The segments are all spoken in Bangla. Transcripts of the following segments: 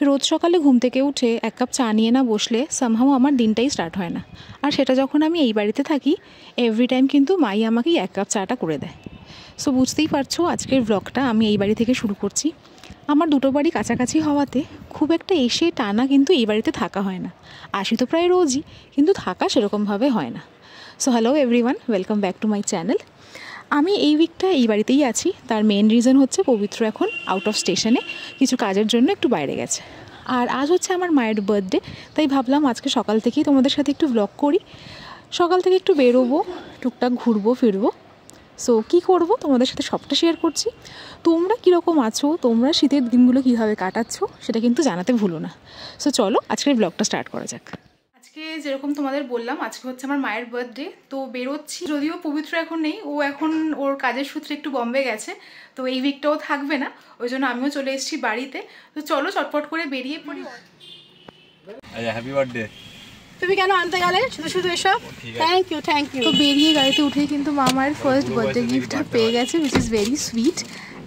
রোজ সকালে ঘুম থেকে উঠে এক কাপ চা নিয়ে না বসলে সামহাও আমার দিনটাই স্টার্ট হয় না। আর সেটা যখন আমি এই বাড়িতে থাকি এভরি টাইম কিন্তু মাই আমাকেই এক কাপ চাটা করে দেয়। সো বুঝতেই পারছো আজকের ব্লগটা আমি এই বাড়ি থেকে শুরু করছি। আমার দুটো বাড়ি কাছাকাছি হওয়াতে খুব একটা এসে টানা কিন্তু এই বাড়িতে থাকা হয় না। আসি তো প্রায় রোজই, কিন্তু থাকা সেরকমভাবে হয় না। So hello everyone, welcome back to my channel. আমি এই উইকটা এই বাড়িতেই আছি। তার মেন রিজন হচ্ছে পবিত্র এখন আউট অফ স্টেশনে কিছু কাজের জন্য একটু বাইরে গেছে। আর আজ হচ্ছে আমার মায়ের বার্থডে, তাই ভাবলাম আজকে সকাল থেকেই তোমাদের সাথে একটু ব্লগ করি। সকাল থেকে একটু বেরোবো, টুকটাক ঘুরবো ফিরবো। সো কী করবো তোমাদের সাথে সবটা শেয়ার করছি। তোমরা কীরকম আছো, তোমরা শীতের দিনগুলো কীভাবে কাটাচ্ছ সেটা কিন্তু জানাতে ভুলো না। সো চলো আজকের ব্লগটা স্টার্ট করা যাক। আজকে যেরকম তোমাদের বললাম আজকে হচ্ছে আমার মায়ের বার্থডে, তো বেরোচ্ছি। যদিও পবিত্র এখন নেই, ও এখন ওর কাজের সূত্রে একটু বম্বে গেছে, তো এই উইকটাও থাকবে না, ওই জন্য আমিও চলে এসেছি বাড়িতে। তো চলো চটপট করে বেরিয়ে পড়ি। Happy birthday. তুমি কেন আনতে গেলে শুধু শুধু এসব? Thank you thank you. তো বেরিয়ে গাড়িতে উঠেই কিন্তু মা মায়ের ফার্স্ট বার্থডে গিফটটা পেয়ে গেছে, which is very sweet.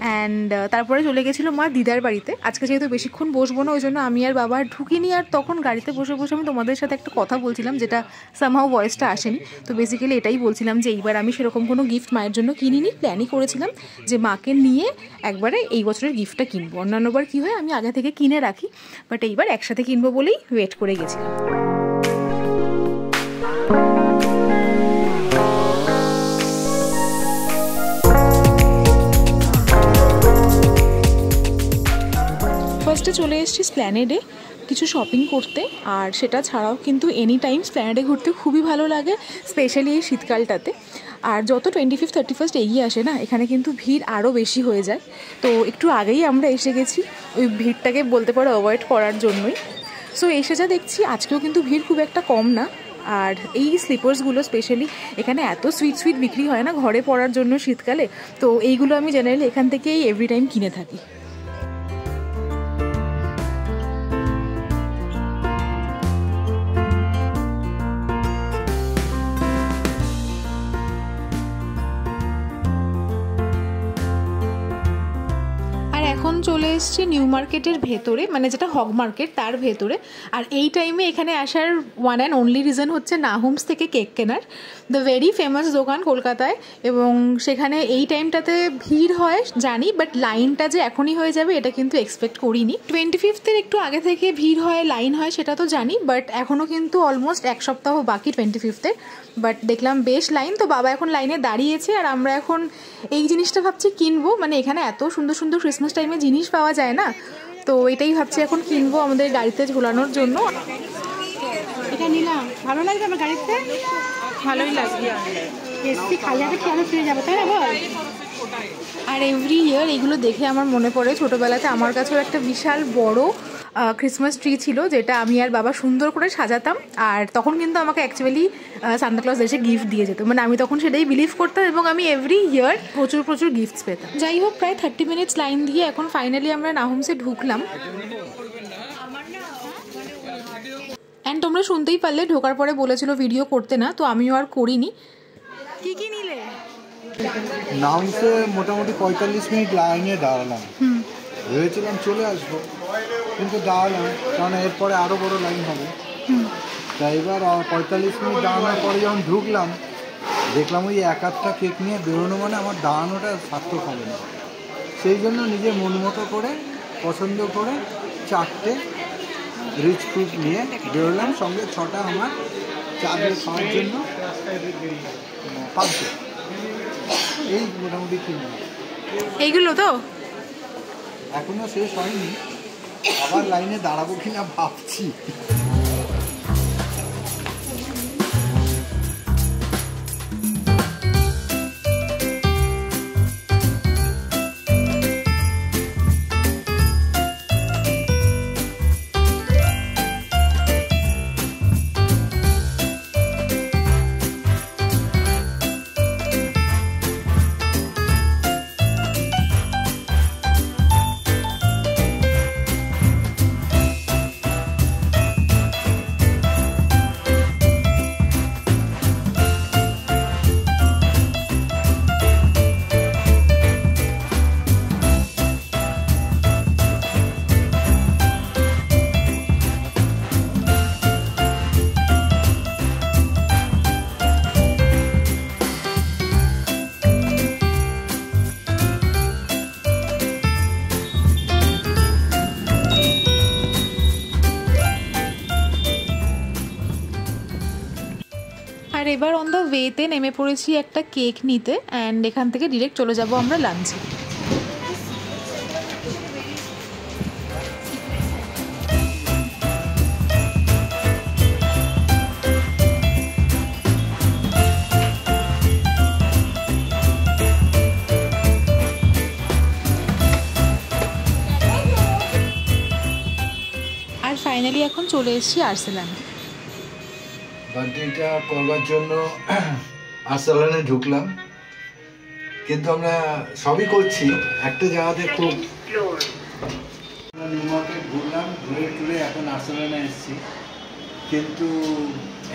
And তারপরে চলে গেছিলো মা দিদার বাড়িতে। আজকে যেহেতু বেশিক্ষণ বসবো না, ওই জন্য আমি আর বাবা ঢুকিনি। আর তখন গাড়িতে বসে বসে আমি তোমাদের সাথে একটা কথা বলছিলাম, যেটা সামহাও ভয়েসটা আসেনি। তো বেসিক্যালি এটাই বলছিলাম যে এইবার আমি সেরকম কোনো গিফট মায়ের জন্য কিনিনি। প্ল্যানই করেছিলাম যে মাকে নিয়ে একবারে এই বছরের গিফটটা কিনবো। অন্যান্যবার কী হয় আমি আগে থেকে কিনে রাখি, বাট এইবার একসাথে কিনবো বলেই ওয়েট করে গেছিলাম। ফার্স্টে চলে এসেছি স্প্ল্যানেডে কিছু শপিং করতে। আর সেটা ছাড়াও কিন্তু এনি টাইম স্প্ল্যানেডে ঘুরতে খুবই ভালো লাগে, স্পেশালি এই শীতকালটাতে। আর যত 25, 31 এগিয়ে আসে না, এখানে কিন্তু ভিড় আরও বেশি হয়ে যায়। তো একটু আগেই আমরা এসে গেছি ওই ভিড়টাকে বলতে পারো অ্যাভয়েড করার জন্যই। সো এসে যা দেখছি আজকেও কিন্তু ভিড় খুব একটা কম না। আর এই স্লিপার্সগুলো স্পেশালি এখানে এত সুইট সুইট বিক্রি হয় না ঘরে পরার জন্য শীতকালে, তো এইগুলো আমি জেনারেলি এখান থেকেই এভরি টাইম কিনে থাকি। এখন চলে এসেছি নিউ মার্কেটের ভেতরে, মানে যেটা হগ মার্কেট তার ভেতরে। আর এই টাইমে এখানে আসার ওয়ান অ্যান্ড অনলি রিজন হচ্ছে নাহুমস থেকে কেক কেনার, দ্য ভেরি ফেমাস দোকান কলকাতায়। এবং সেখানে এই টাইমটাতে ভিড় হয় জানি, বাট লাইনটা যে এখনই হয়ে যাবে এটা কিন্তু এক্সপেক্ট করিনি। 25 একটু আগে থেকে ভিড় হয়, লাইন হয় সেটা তো জানি, বাট এখনও কিন্তু অলমোস্ট এক সপ্তাহ বাকি 25। বাট দেখলাম বেশ লাইন, তো বাবা এখন লাইনে দাঁড়িয়েছে। আর আমরা এখন এই জিনিসটা ভাবছি কিনবো, মানে এখানে এত সুন্দর সুন্দর ক্রিসমাস টাইমে জিনিস পাওয়া যায় না, তো এটাই ভাবছি এখন কিনবো আমাদের গাড়িতে ঝোলানোর জন্য। এটা নিলাম, ভালো লাগবে আমার গাড়িতে? ভালোই লাগবে। এসছি খালিয়াতে কি আমি ফিরে যাবো, তাই না বল? আর এভরি ইয়ার এগুলো দেখে আমার মনে পড়ে ছোটোবেলাতে আমার কাছেও একটা বিশাল বড় ক্রিসমাস ট্রি ছিল, যেটা আমি আর বাবা সুন্দর করে সাজাতাম। আর তখন কিন্তু আমাকে অ্যাকচুয়ালি সান্তাক্লজ এসে গিফট দিয়ে যেত, মানে আমি তখন সেটাই বিলিভ করতাম এবং আমি এভরি ইয়ার প্রচুর প্রচুর গিফটস পেতাম। যাই হোক, প্রায় 30 মিনিটস লাইন দিয়ে এখন ফাইনালি আমরা নাহুমসে ঢুকলাম। অ্যান্ড তোমরা শুনতেই পারলে ঢোকার পরে বলেছিল ভিডিও করতে না, তো আমিও আর করিনি। কি কি নিলে? নামসে মোটামুটি 45 মিনিট লাইনে দাঁড়ালাম। ভেবেছিলাম চলে আসবো, কিন্তু দাঁড়ালাম, কারণ এরপরে আরও বড় লাইন হবে। তাই এবার 45 মিনিট দাঁড়ানোর পরে যখন ঢুকলাম দেখলাম ওই এক আধটা কেক নিয়ে বেরোনো মানে আমার দাঁড়ানোটা সার্থক হবে না। সেই জন্য নিজের মন মতো করে পছন্দ করে 4টে রিচ ফ্রুট নিয়ে বেরোলাম, সঙ্গে 6টা আমার চা দিয়ে খাওয়ার জন্য 500। এই মোটামুটি কিনলাম। এইগুলো তো এখনো শেষ হয়নি, আবার লাইনে দাঁড়াবো কিনা ভাবছি। এবার অন দ্য ওয়েতে নেমে পড়েছি একটা কেক নিতে, অ্যান্ড এখান থেকে ডিরেক্ট চলে যাব আমরা লাঞ্চে। আর ফাইনালি এখন চলে এসেছি আর্সেলানে। বার্থডেটা করবার জন্য আর্সেলানে ঢুকলাম, কিন্তু আমরা সবই করছি একটা জায়গাতে খুব নিউ মার্কেট ঘুরলাম, ঘুরে টুরে এখন আর্সেলানে এসেছি। কিন্তু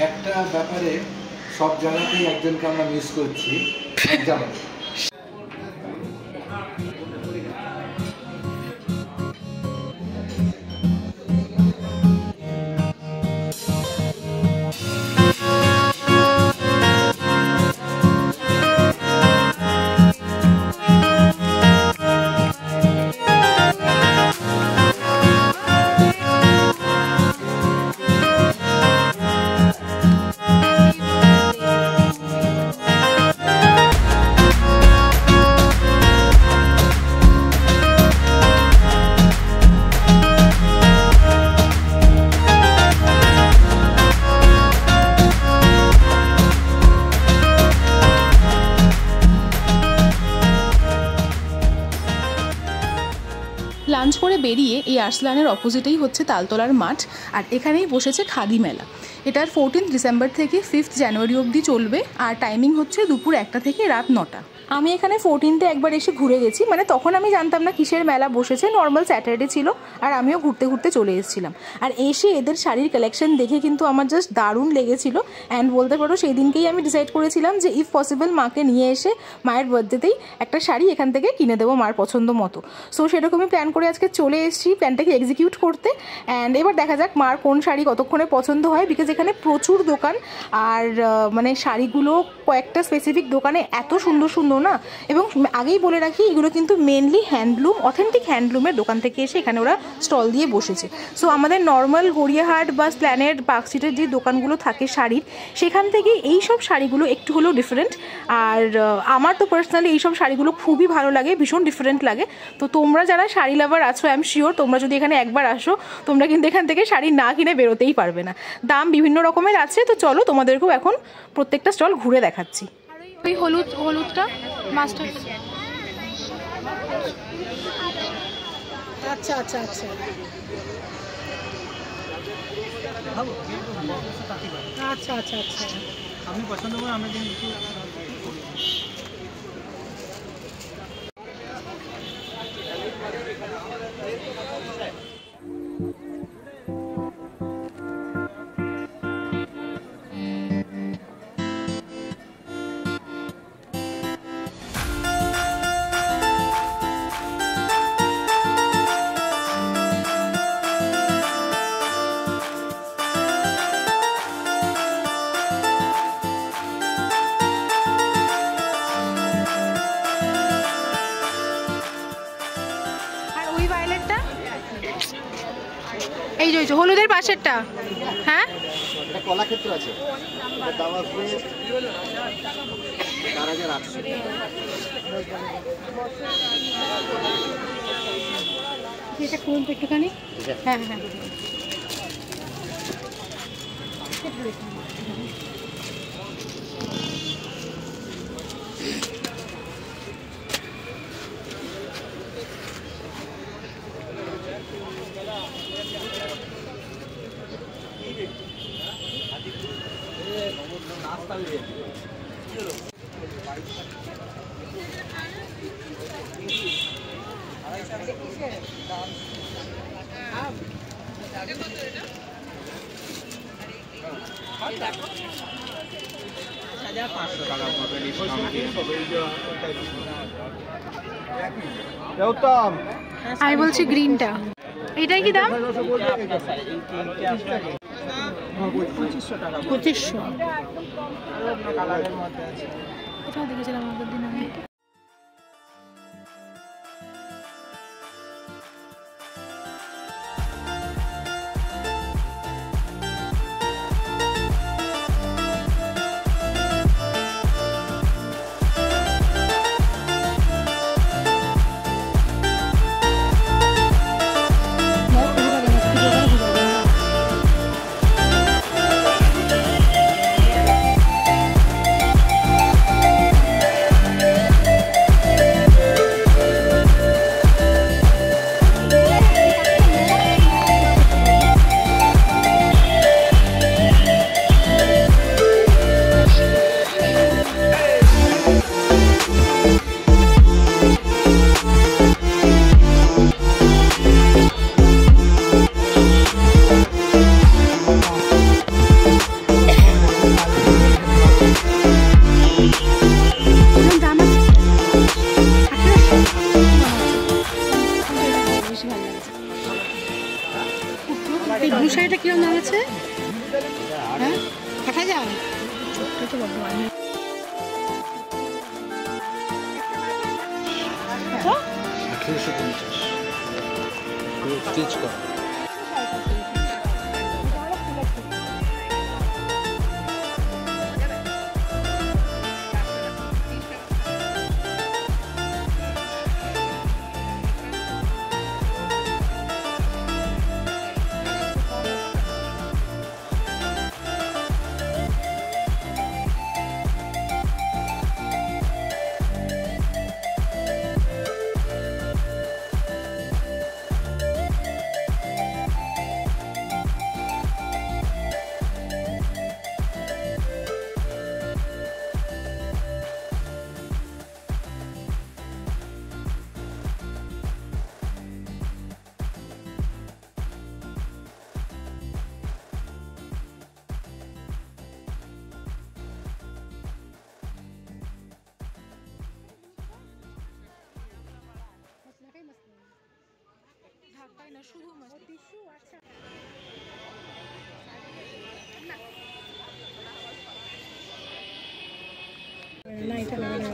একটা ব্যাপারে সব জায়গাতেই একজনকে আমরা মিস করছি, এক জায়গায়। লাঞ্চ করে বেরিয়ে এই আর্সেলানের অপোজিটেই হচ্ছে তালতলার মাঠ, আর এখানেই বসেছে খাদি মেলা। এটার 14 ডিসেম্বর থেকে 5 জানুয়ারি অবধি চলবে, আর টাইমিং হচ্ছে দুপুর 1টা থেকে রাত 9টা। আমি এখানে 14তে একবার এসে ঘুরে গেছি, মানে তখন আমি জানতাম না কিসের মেলা বসেছে, নর্মাল স্যাটারডে ছিল, আর আমিও ঘুরতে ঘুরতে চলে এসেছিলাম। আর এসে এদের শাড়ির কালেকশন দেখে কিন্তু আমার জাস্ট দারুণ লেগেছিল, অ্যান্ড বলতে পারো সেই দিনকেই আমি ডিসাইড করেছিলাম যে ইফ পসিবল মাকে নিয়ে এসে মায়ের বার্থডেতেই একটা শাড়ি এখান থেকে কিনে দেবো মার পছন্দ মতো। সো সেরকমই প্ল্যান করে আজকে চলে এসেছি প্ল্যানটাকে এক্সিকিউট করতে, অ্যান্ড এবার দেখা যাক মার কোন শাড়ি কতক্ষণে পছন্দ হয়, বিকজ এখানে প্রচুর দোকান, আর মানে শাড়িগুলো কয়েকটা স্পেসিফিক দোকানে এত সুন্দর সুন্দর না। এবং আগেই বলে রাখি, এগুলো কিন্তু মেনলি হ্যান্ডলুম, অথেন্টিক হ্যান্ডলুমের দোকান থেকে এসে এখানে ওরা স্টল দিয়ে বসেছে। সো আমাদের নর্মাল গড়িয়াহাট বা স্প্ল্যানেড পার্ক স্ট্রিটের যে দোকানগুলো থাকে শাড়ির, সেখান থেকে এই সব শাড়িগুলো একটু হলেও ডিফারেন্ট। আর আমার তো পার্সোনালি এইসব শাড়িগুলো খুবই ভালো লাগে, ভীষণ ডিফারেন্ট লাগে। তো তোমরা যারা শাড়ি লাভার আছো, আই এম শিওর তোমরা যদি এখানে একবার আসো, তোমরা কিন্তু এখান থেকে শাড়ি না কিনে বেরোতেই পারবে না। দাম বিভিন্ন রকমের আছে, তো চলো তোমাদেরকেও এখন প্রত্যেকটা স্টল ঘুরে দেখাচ্ছি। ওই হলুদটা মাস্টার। আচ্ছা আচ্ছা আচ্ছা আচ্ছা আচ্ছা আচ্ছা আপনি পছন্দ করেন আমরা কিন্তু এই যে হলুদের পাশেরটা, হ্যাঁ এটা কলাক্ষেত্র আছে, এটা দাম আসবে 4800। এটা খুলুন তো একটুখানি। হ্যাঁ হ্যাঁ আমি বলছি গ্রিনটা, এটাই কি দাম? 2500। এটাও দেখেছিলাম আগের দিন আমি। এই ব্লু শাড়িটা কিরকম দাম আছে? হ্যাঁ 1000। ছোট্ট তো বড্ড ভালো। কত? 1850 স্টিচ করা।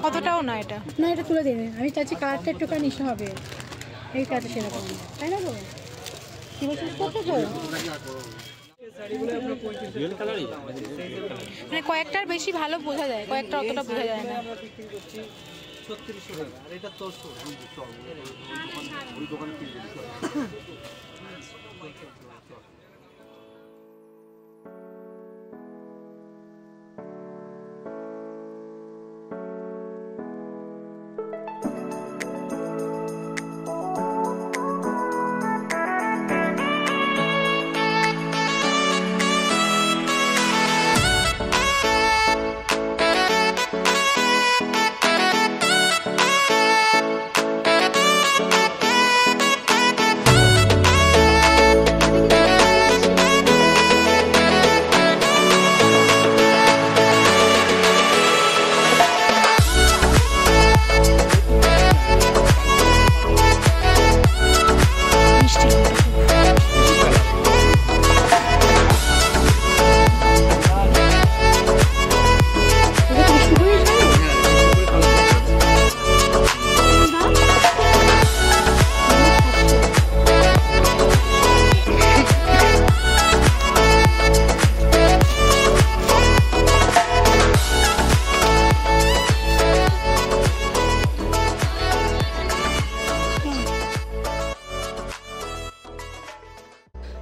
কতটাও না এটা। না এটা তুলে দিন, আমি চাচ্ছি কালারটা একটুখানি ইসে হবে, এই কালারটা সেরকম, তাই না গো? কি বলছিস করছো তো? মানে কয়েকটার বেশি ভালো বোঝা যায়, কয়েকটা অতটা বোঝা যায় না।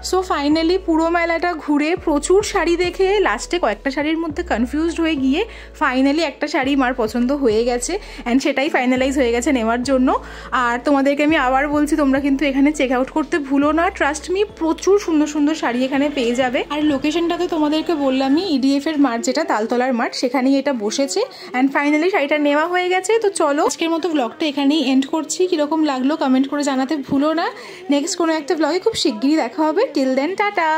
সো ফাইনালি পুরো মেলাটা ঘুরে প্রচুর শাড়ি দেখে লাস্টে কয়েকটা শাড়ির মধ্যে কনফিউজড হয়ে গিয়ে ফাইনালি একটা শাড়ি মার পছন্দ হয়ে গেছে অ্যান্ড সেটাই ফাইনালাইজ হয়ে গেছে নেওয়ার জন্য। আর তোমাদেরকে আমি আবার বলছি তোমরা কিন্তু এখানে চেক আউট করতে ভুলো না, ট্রাস্ট মি প্রচুর সুন্দর সুন্দর শাড়ি এখানে পেয়ে যাবে। আর লোকেশনটা তো তোমাদেরকে বললামই, ইডিএফ এর মাঠ যেটা তালতলার মাঠ সেখানেই এটা বসেছে অ্যান্ড ফাইনালি শাড়িটা নেওয়া হয়ে গেছে। তো চলো আজকের মতো ব্লগটা এখানেই এন্ড করছি, কীরকম লাগলো কমেন্ট করে জানাতে ভুলো না। নেক্সট কোনো একটা ব্লগে খুব শিগগিরই দেখা হবে। Till then tata.